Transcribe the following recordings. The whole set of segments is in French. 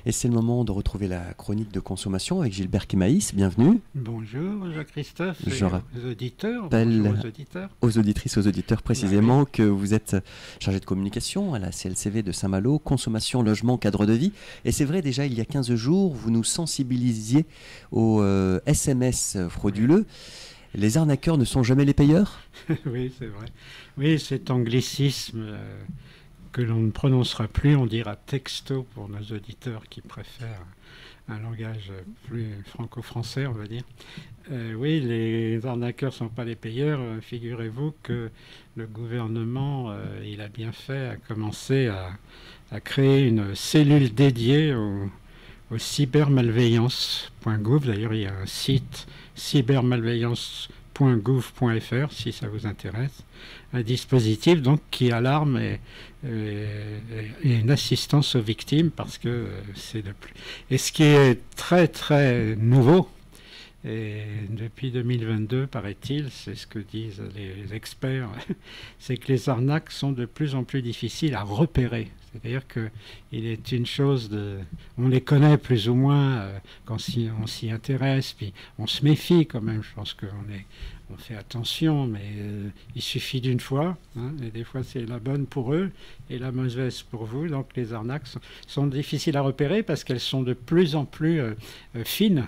Et c'est le moment de retrouver la chronique de consommation avec Gilbert Kémaïs. Bienvenue. Bonjour Jacques-Christophe Je et aux auditeurs. rappelle Bonjour aux auditeurs. aux auditrices, aux auditeurs précisément que vous êtes chargé de communication à la CLCV de Saint-Malo, consommation, logement, cadre de vie. Et c'est vrai, déjà il y a 15 jours, vous nous sensibilisiez aux SMS frauduleux. Les arnaqueurs ne sont jamais les payeurs? Oui, c'est vrai. Oui, cet anglicisme que l'on ne prononcera plus, on dira texto pour nos auditeurs qui préfèrent un langage plus franco-français, on va dire. Oui, les arnaqueurs ne sont pas les payeurs. Figurez-vous que le gouvernement, il a bien fait à commencer à créer une cellule dédiée au cybermalveillance.gouv. D'ailleurs, il y a un site cybermalveillance.gouv.fr si ça vous intéresse. Un dispositif donc qui alarme et une assistance aux victimes parce que c'est de plus. Et ce qui est très très nouveau, et depuis 2022, paraît-il, c'est ce que disent les experts, c'est que les arnaques sont de plus en plus difficiles à repérer. C'est-à-dire qu'il est une chose de... On les connaît plus ou moins quand on s'y intéresse, puis on se méfie quand même. Je pense on fait attention, mais il suffit d'une fois, hein, et des fois c'est la bonne pour eux et la mauvaise pour vous. Donc les arnaques sont difficiles à repérer parce qu'elles sont de plus en plus fines,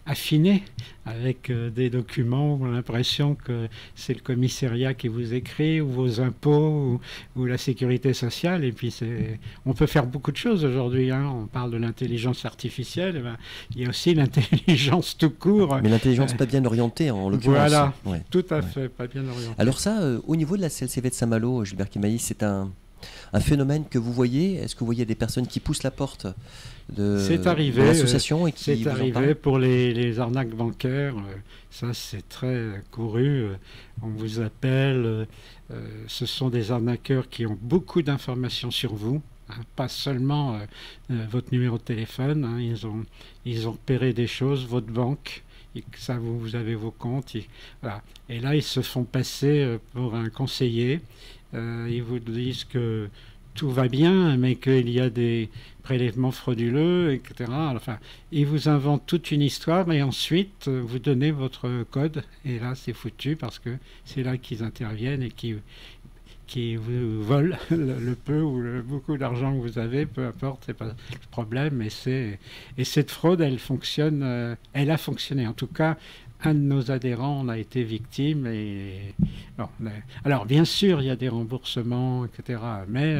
affinées, avec des documents où on a l'impression que c'est le commissariat qui vous écrit, ou vos impôts, ou la sécurité sociale. Et puis on peut faire beaucoup de choses aujourd'hui, hein. On parle de l'intelligence artificielle, eh ben, il y a aussi l'intelligence tout court. Mais l'intelligence pas bien orientée en l'occurrence. Voilà, ouais. tout à fait, pas bien orientée. Alors ça, au niveau de la CLCV de Saint-Malo, Gilbert Kémaïs, c'est un phénomène que vous voyez? Est-ce que vous voyez des personnes qui poussent la porte de l'association et qui c'est vous en arrivé parlent? pour les arnaques bancaires. Ça, c'est très couru. On vous appelle. Ce sont des arnaqueurs qui ont beaucoup d'informations sur vous. Hein, pas seulement votre numéro de téléphone. Hein, ils ont repéré des choses, votre banque. Ça, vous avez vos comptes. Voilà. Et là, ils se font passer pour un conseiller. Ils vous disent que tout va bien, mais qu'il y a des prélèvements frauduleux, etc. Enfin, ils vous inventent toute une histoire et ensuite vous donnez votre code. Et là, c'est foutu parce que c'est là qu'ils interviennent et qui vous volent le peu ou beaucoup d'argent que vous avez, peu importe, c'est pas le problème. Et cette fraude, elle fonctionne, elle a fonctionné. En tout cas, un de nos adhérents en a été victime. Alors, bien sûr, il y a des remboursements, etc. Mais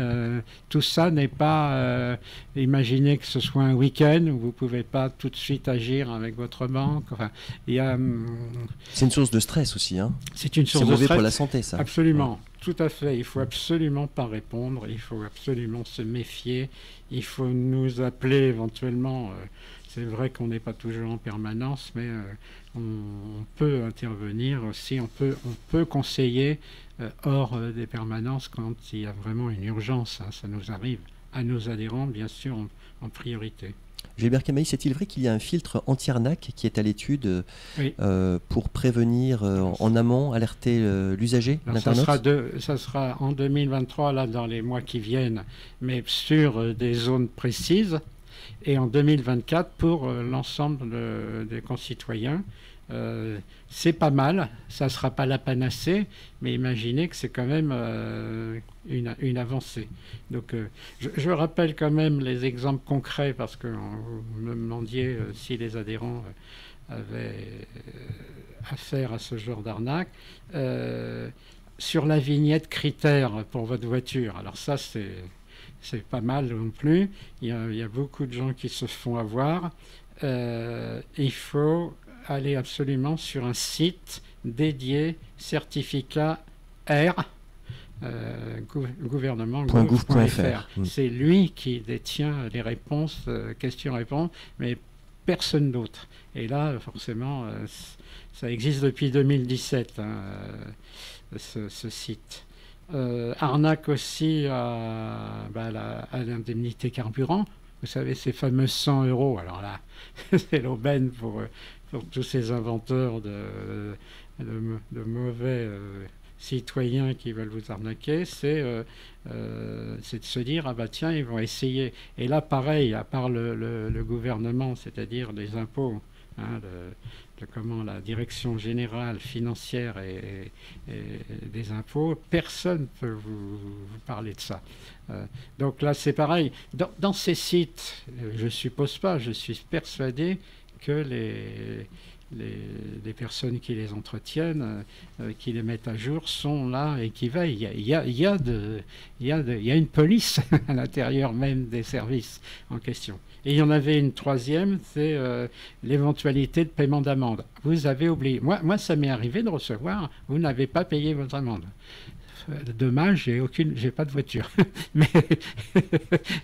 tout ça n'est pas... imaginez que ce soit un week-end où vous ne pouvez pas tout de suite agir avec votre banque. Enfin, c'est une source de stress aussi. Hein. C'est une source de mauvais stress. pour la santé, ça. Absolument. Ouais. Tout à fait. Il faut absolument pas répondre. Il faut absolument se méfier. Il faut nous appeler éventuellement. C'est vrai qu'on n'est pas toujours en permanence, mais on peut intervenir aussi. On peut conseiller hors des permanences quand il y a vraiment une urgence. Hein. Ça nous arrive à nos adhérents, bien sûr, en priorité. Gilbert Kémaïs, est-il vrai qu'il y a un filtre anti-arnaque qui est à l'étude oui. Pour prévenir en amont, alerter l'usager d'internautes? Ça sera en 2023, là, dans les mois qui viennent, mais sur des zones précises. Et en 2024 pour l'ensemble des concitoyens. C'est pas mal, ça ne sera pas la panacée, mais imaginez que c'est quand même une avancée. Donc je rappelle quand même les exemples concrets, parce que vous me demandiez si les adhérents avaient affaire à ce genre d'arnaque. Sur la vignette critère pour votre voiture, alors ça c'est pas mal non plus. Il y a beaucoup de gens qui se font avoir. Il faut aller absolument sur un site dédié certificat R, gouvernement.gouv.fr. C'est lui qui détient les réponses, questions-réponses, mais personne d'autre. Et là, forcément, ça existe depuis 2017, hein, ce site. Arnaque aussi à l'indemnité carburant. Vous savez, ces fameux 100 €. Alors là, c'est l'aubaine pour tous ces inventeurs de mauvais citoyens qui veulent vous arnaquer, c'est de se dire, ah bah tiens, ils vont essayer. Et là, pareil, à part le gouvernement, c'est-à-dire les impôts, hein, comment la direction générale financière et des impôts, personne ne peut vous parler de ça. Donc là, c'est pareil. Dans ces sites, je suppose pas, je suis persuadé que les personnes qui les entretiennent, qui les mettent à jour, sont là et qui veillent. Il y a une police à l'intérieur même des services en question. Et il y en avait une troisième, c'est l'éventualité de paiement d'amende. Vous avez oublié. Moi, ça m'est arrivé de recevoir, vous n'avez pas payé votre amende. Dommage, j'ai pas de voiture.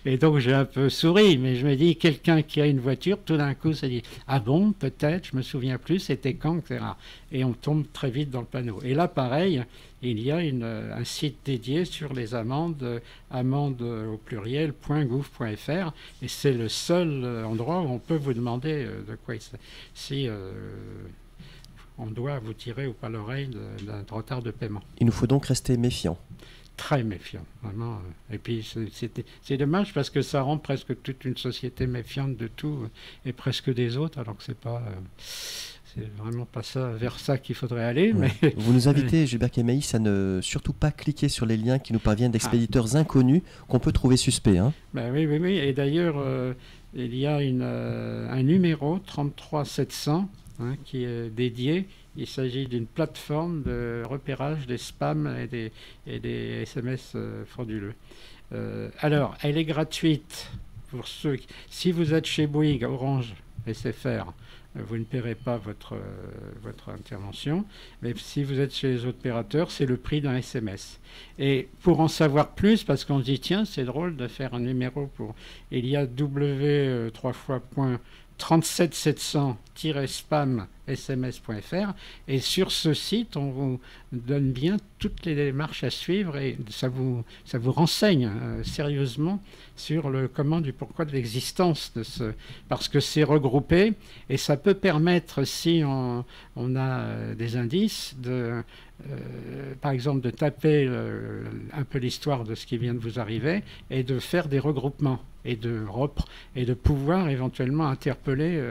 Et donc j'ai un peu souri, mais je me dis, quelqu'un qui a une voiture, tout d'un coup, se dit, ah bon, peut-être, je me souviens plus, c'était quand, etc. Et on tombe très vite dans le panneau. Et là, pareil, il y a un site dédié sur les amendes, amendes au pluriel, .gouv.fr, et c'est le seul endroit où on peut vous demander de quoi il s'agit. Si on doit vous tirer ou pas l'oreille d'un retard de paiement. Il nous faut donc rester méfiants. Très méfiant, vraiment. Et puis c'est dommage parce que ça rend presque toute une société méfiante de tout et presque des autres, alors que c'est vraiment pas ça, vers ça qu'il faudrait aller. Ouais. Mais vous nous invitez, Gilbert Kémaïs, à ne surtout pas cliquer sur les liens qui nous parviennent d'expéditeurs inconnus qu'on peut trouver suspects. Hein. Ben oui. Et d'ailleurs, il y a un numéro 33700 qui est dédié. Il s'agit d'une plateforme de repérage des spams et des SMS frauduleux. Alors, elle est gratuite pour ceux qui... Si vous êtes chez Bouygues, Orange, SFR, vous ne paierez pas votre intervention. Mais si vous êtes chez les autres opérateurs, c'est le prix d'un SMS. Et pour en savoir plus, parce qu'on se dit, tiens, c'est drôle de faire un numéro pour... Il y a w3.37700-spam sms.fr et sur ce site on vous donne bien toutes les démarches à suivre et ça vous renseigne sérieusement sur le comment du pourquoi de l'existence de parce que c'est regroupé et ça peut permettre, si on a des indices, par exemple de taper un peu l'histoire de ce qui vient de vous arriver et de faire des regroupements et de pouvoir éventuellement interpeller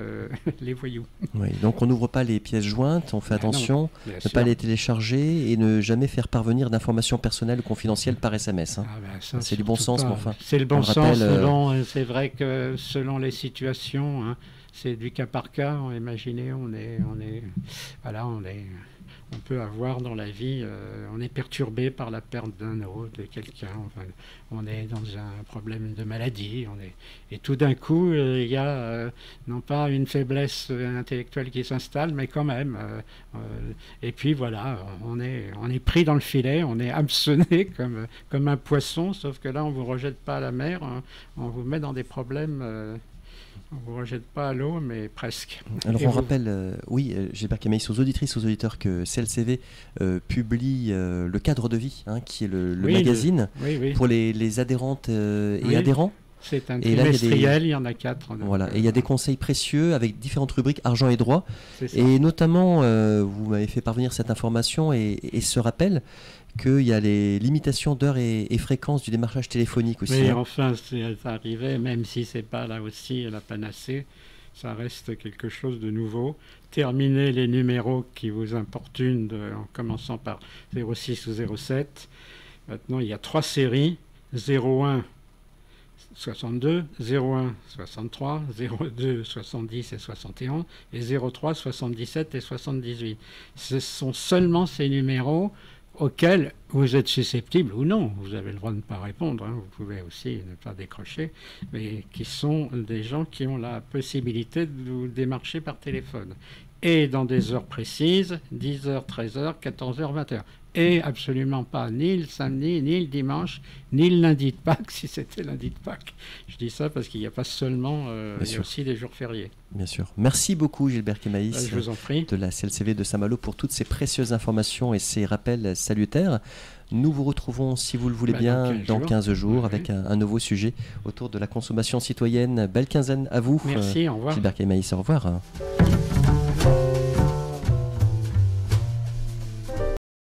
les voyous. Oui, donc on n'ouvre pas les pièces jointes, on fait attention, ne pas les télécharger et ne jamais faire parvenir d'informations personnelles ou confidentielles par SMS. Hein. C'est du bon sens, mais enfin. C'est le bon sens, c'est vrai que selon les situations, hein, c'est du cas par cas. Imaginez, on peut avoir dans la vie, on est perturbé par la perte d'un autre, de quelqu'un, enfin, on est dans un problème de maladie, et tout d'un coup, il y a non pas une faiblesse intellectuelle qui s'installe, mais quand même, et puis voilà, on est pris dans le filet, on est hameçonné comme un poisson, sauf que là, on ne vous rejette pas à la mer, on vous met dans des problèmes... On ne vous rejette pas à l'eau, mais presque. Alors on rappelle, Gilbert Kémaïs, aux auditrices, aux auditeurs, que CLCV publie le cadre de vie, hein, qui est le magazine pour les adhérentes et adhérents. C'est un trimestriel, il y en a 4. Voilà, et il y a des conseils précieux avec différentes rubriques, argent et droit. Et notamment, vous m'avez fait parvenir cette information et ce rappel qu'il y a les limitations d'heures et fréquences du démarchage téléphonique aussi. Oui, enfin, ça arrivait, même si ce n'est pas là aussi la panacée, ça reste quelque chose de nouveau. Terminez les numéros qui vous importunent en commençant par 06 ou 07. Maintenant, il y a 3 séries, 01 62, 01 63, 02 70 et 61 et 03 77 et 78. Ce sont seulement ces numéros auxquels vous êtes susceptible ou non, vous avez le droit de ne pas répondre, hein, vous pouvez aussi ne pas décrocher, mais qui sont des gens qui ont la possibilité de vous démarcher par téléphone. Et dans des heures précises, 10h, 13h, 14h, 20h. Et absolument pas ni le samedi, ni le dimanche, ni le lundi de Pâques, si c'était lundi de Pâques. Je dis ça parce qu'il n'y a pas seulement, il y a aussi des jours fériés. Bien sûr. Merci beaucoup Gilbert Kémaïs je vous en prie. De la CLCV de Saint-Malo pour toutes ces précieuses informations et ces rappels salutaires. Nous vous retrouvons, si vous le voulez bien, dans 15 jours avec un nouveau sujet autour de la consommation citoyenne. Belle quinzaine à vous. Merci, au revoir. Gilbert Kémaïs, au revoir.